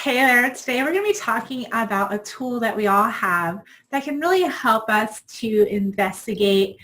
Hey there, today we're going to be talking about a tool that we all have that can really help us to investigate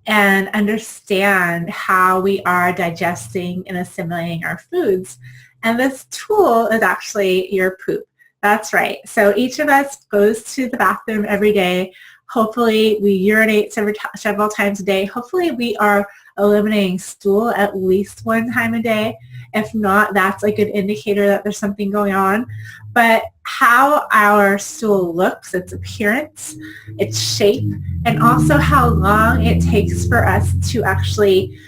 and understand how we are digesting and assimilating our foods. And this tool is actually your poop. That's right. So each of us goes to the bathroom every day. Hopefully we urinate several times a day. Hopefully we are eliminating stool at least one time a day. If not, that's a good indicator that there's something going on. But how our stool looks, its appearance, its shape, and also how long it takes for us to actually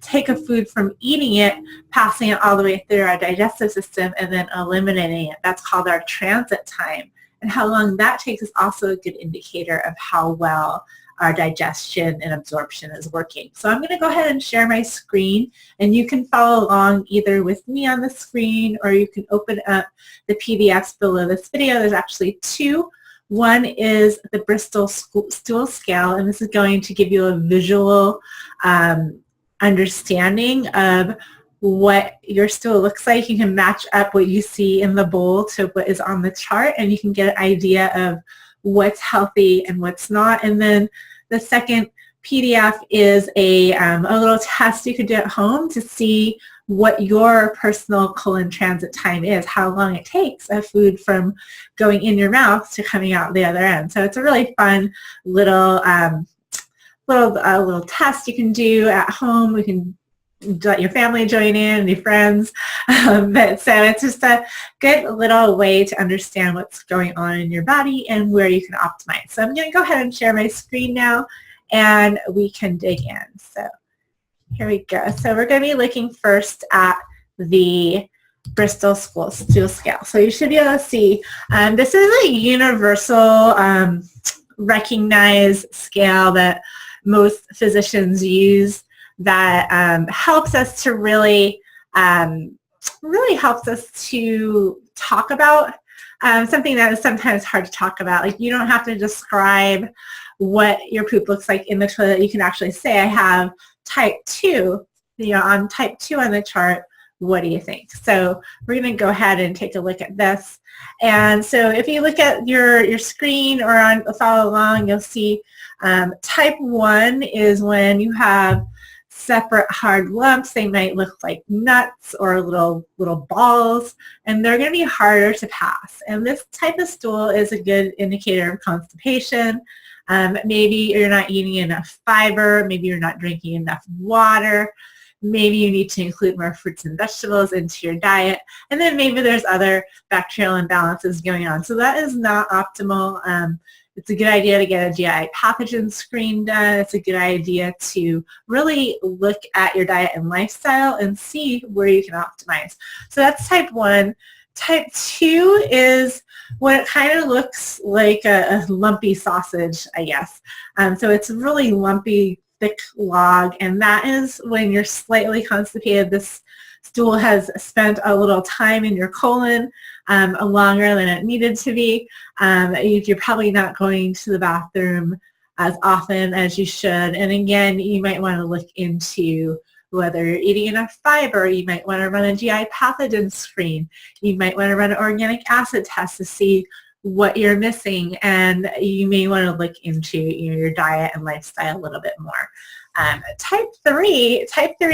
take a food from eating it, passing it all the way through our digestive system, and then eliminating it. That's called our transit time. And how long that takes is also a good indicator of how well our digestion and absorption is working. So I'm going to go ahead and share my screen, and you can follow along either with me on the screen, or you can open up the PDFs below this video. There's actually two. One is the Bristol Stool Scale, and this is going to give you a visual understanding of what your stool looks like. You can match up what you see in the bowl to what is on the chart, and you can get an idea of what's healthy and what's not. And then the second PDF is a little test you could do at home to see what your personal colon transit time is, how long it takes a food from going in your mouth to coming out the other end. So it's a really fun little little test you can do at home. We can let your family join in and your friends. So it's just a good little way to understand what's going on in your body and where you can optimize. So I'm going to go ahead and share my screen now, and we can dig in. So here we go. So we're going to be looking first at the Bristol Stool Scale. So you should be able to see this is a universal recognized scale that most physicians use that helps us to really helps us to talk about something that is sometimes hard to talk about. Like, you don't have to describe what your poop looks like in the toilet. You can actually say, I have type 2, on type 2 on the chart. What do you think? So we're going to go ahead and take a look at this. And so if you look at your screen or follow along, you'll see type 1 is when you have separate hard lumps. They might look like nuts or little balls, and they're going to be harder to pass. And this type of stool is a good indicator of constipation. Maybe you're not eating enough fiber. Maybe you're not drinking enough water. Maybe you need to include more fruits and vegetables into your diet. And then maybe there's other bacterial imbalances going on. So that is not optimal. It's a good idea to get a GI pathogen screen done. It's a good idea to really look at your diet and lifestyle and see where you can optimize. So that's type 1. Type 2 is when it kind of looks like a lumpy sausage, I guess. So it's really lumpy, thick log, and that is when you're slightly constipated. This stool has spent a little time in your colon, longer than it needed to be. You're probably not going to the bathroom as often as you should. And again, you might want to look into whether you're eating enough fiber. You might want to run a GI pathogen screen. You might want to run an organic acid test to see what you're missing, and you may want to look into your diet and lifestyle a little bit more. Type 3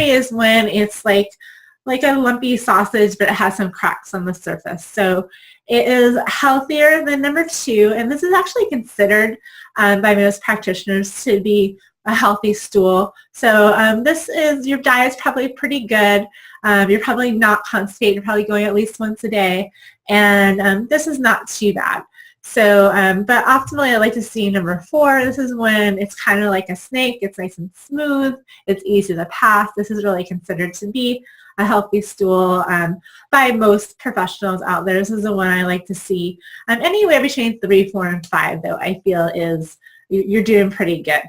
is when it's like a lumpy sausage, but it has some cracks on the surface. So it is healthier than number 2, and this is actually considered by most practitioners to be a healthy stool. So this is, your diet's probably pretty good. You're probably not constipated. You're probably going at least once a day, and this is not too bad. So, but optimally, I like to see number 4. This is when it's kind of like a snake. It's nice and smooth. It's easy to pass. This is really considered to be a healthy stool by most professionals out there. This is the one I like to see. Anywhere between 3, 4, and 5, though, I feel is you're doing pretty good.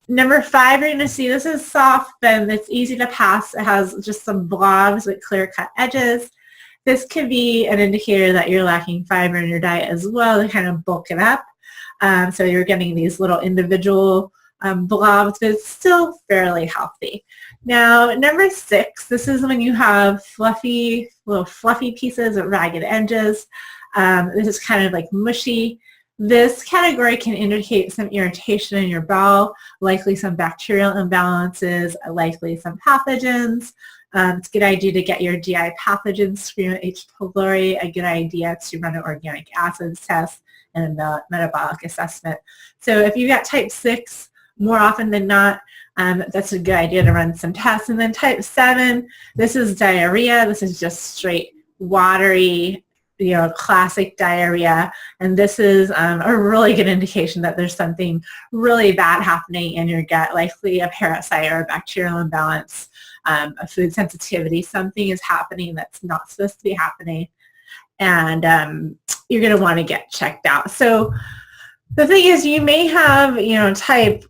Number 5, you're going to see this is soft and it's easy to pass. It has just some blobs with clear-cut edges. This could be an indicator that you're lacking fiber in your diet as well to kind of bulk it up. So you're getting these little individual blobs, but it's still fairly healthy. Now, number 6, this is when you have little fluffy pieces with ragged edges. This is kind of like mushy. This category can indicate some irritation in your bowel, likely some bacterial imbalances, likely some pathogens. It's a good idea to get your GI pathogens screened with H. pylori, a good idea to run an organic acids test and a metabolic assessment. So if you've got type 6, more often than not, that's a good idea to run some tests. And then type 7, this is diarrhea. This is just straight watery, classic diarrhea. And this is a really good indication that there's something really bad happening in your gut, likely a parasite or a bacterial imbalance, a food sensitivity. Something is happening that's not supposed to be happening. And you're going to want to get checked out. So the thing is, you may have, type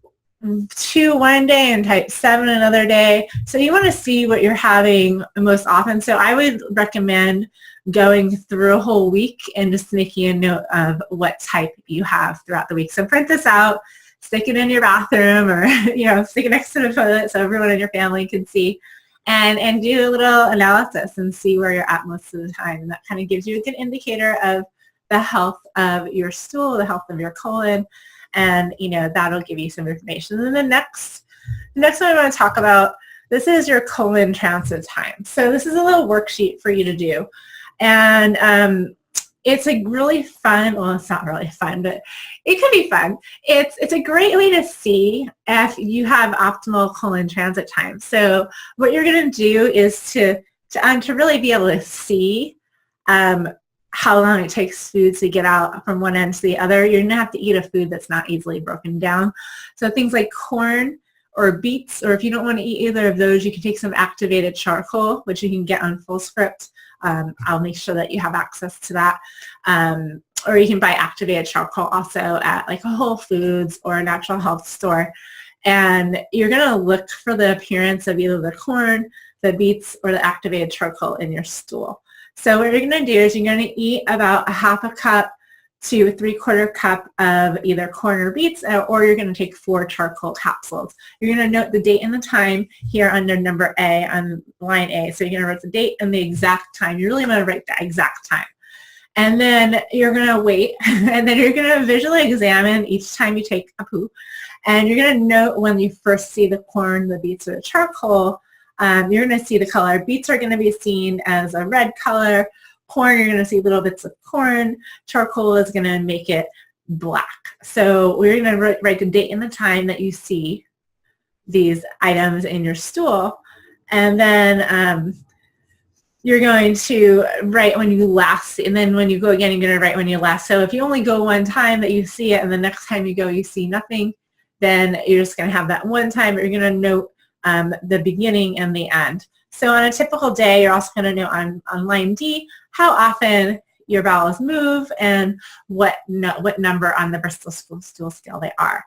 2 one day and type 7 another day. So you want to see what you're having most often. So I would recommend going through a whole week and just making a note of what type you have throughout the week. So print this out, stick it in your bathroom, or stick it next to the toilet so everyone in your family can see, and do a little analysis and see where you're at most of the time. And that kind of gives you a good indicator of the health of your stool, the health of your colon, and that'll give you some information. And then the next one I want to talk about, this is your colon transit time. So this is a little worksheet for you to do, and it's a really fun, well, it's not really fun, but it can be fun. It's a great way to see if you have optimal colon transit time. So what you're going to do is to really be able to see how long it takes food to get out from one end to the other. You're going to have to eat a food that's not easily broken down. So things like corn or beets, or if you don't want to eat either of those, you can take some activated charcoal, which you can get on Fullscript. I'll make sure that you have access to that. Or you can buy activated charcoal also at like a Whole Foods or a natural health store. And you're going to look for the appearance of either the corn, the beets, or the activated charcoal in your stool. So what you're going to do is you're going to eat about a half a cup to a 3/4 cup of either corn or beets, or you're going to take 4 charcoal capsules. You're going to note the date and the time here under number A on line A. So you're going to write the date and the exact time. You really want to write the exact time. And then you're going to wait, and then you're going to visually examine each time you take a poo. And you're going to note when you first see the corn, the beets, or the charcoal, you're going to see the color. Beets are going to be seen as a red color. Corn, you're going to see little bits of corn. Charcoal is going to make it black. So we're going to write the date and the time that you see these items in your stool. And then you're going to write when you last, and then when you go again, you're going to write when you last. So if you only go one time that you see it, and the next time you go, you see nothing, then you're just going to have that one time, but you're going to note the beginning and the end. So on a typical day, you're also going to note on line D how often your bowels move and what number on the Bristol stool scale they are.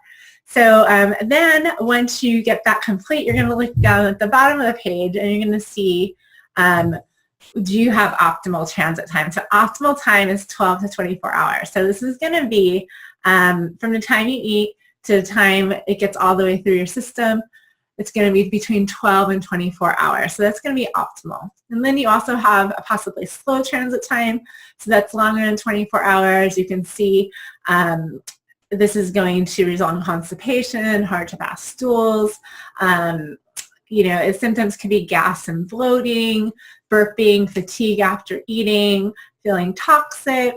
So then once you get that complete, you're going to look down at the bottom of the page, and you're going to see do you have optimal transit time. So optimal time is 12 to 24 hours. So this is going to be from the time you eat to the time it gets all the way through your system. It's going to be between 12 and 24 hours. So that's going to be optimal. And then you also have a possibly slow transit time. So that's longer than 24 hours. You can see this is going to result in constipation, hard to pass stools. Its symptoms could be gas and bloating, burping, fatigue after eating, feeling toxic.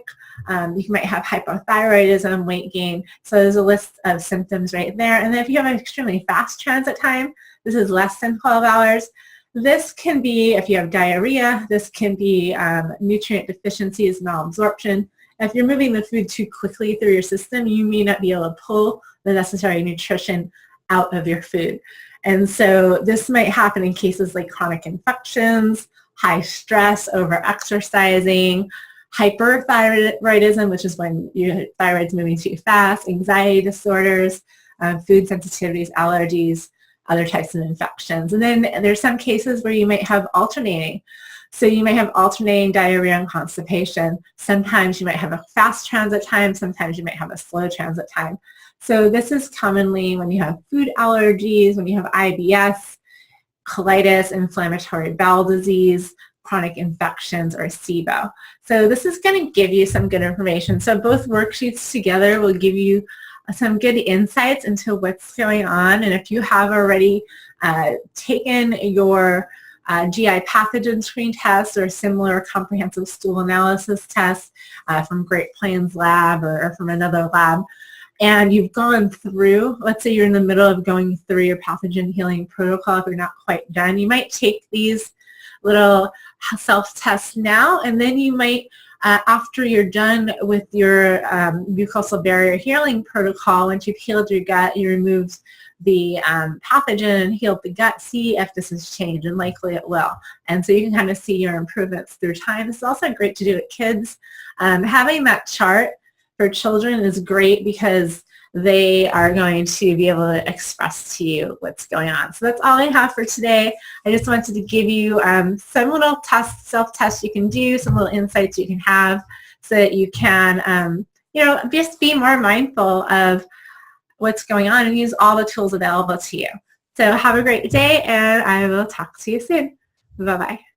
You might have hypothyroidism, weight gain. So there's a list of symptoms right there. And then if you have an extremely fast transit time, this is less than 12 hours. This can be, if you have diarrhea, this can be nutrient deficiencies, malabsorption. If you're moving the food too quickly through your system, you may not be able to pull the necessary nutrition out of your food. And so this might happen in cases like chronic infections, high stress, over-exercising, hyperthyroidism, which is when your thyroid's moving too fast, anxiety disorders, food sensitivities, allergies, other types of infections. And then there's some cases where you might have alternating. So you might have alternating diarrhea and constipation. Sometimes you might have a fast transit time. Sometimes you might have a slow transit time. So this is commonly when you have food allergies, when you have IBS, colitis, inflammatory bowel disease, chronic infections, or SIBO. So this is going to give you some good information. So both worksheets together will give you some good insights into what's going on. And if you have already taken your GI pathogen screen test or similar comprehensive stool analysis test from Great Plains Lab or from another lab, and you've gone through, let's say you're in the middle of going through your pathogen healing protocol, if you're not quite done, you might take these little self-tests now, and then you might, after you're done with your mucosal barrier healing protocol, once you've healed your gut, you removed the pathogen and healed the gut, see if this has changed, and likely it will. And so you can kind of see your improvements through time. It's also great to do with kids. Having that chart for children is great because they are going to be able to express to you what's going on. So that's all I have for today. I just wanted to give you some little tests, self-tests you can do, some little insights you can have so that you can, just be more mindful of what's going on and use all the tools available to you. So have a great day, and I will talk to you soon. Bye-bye.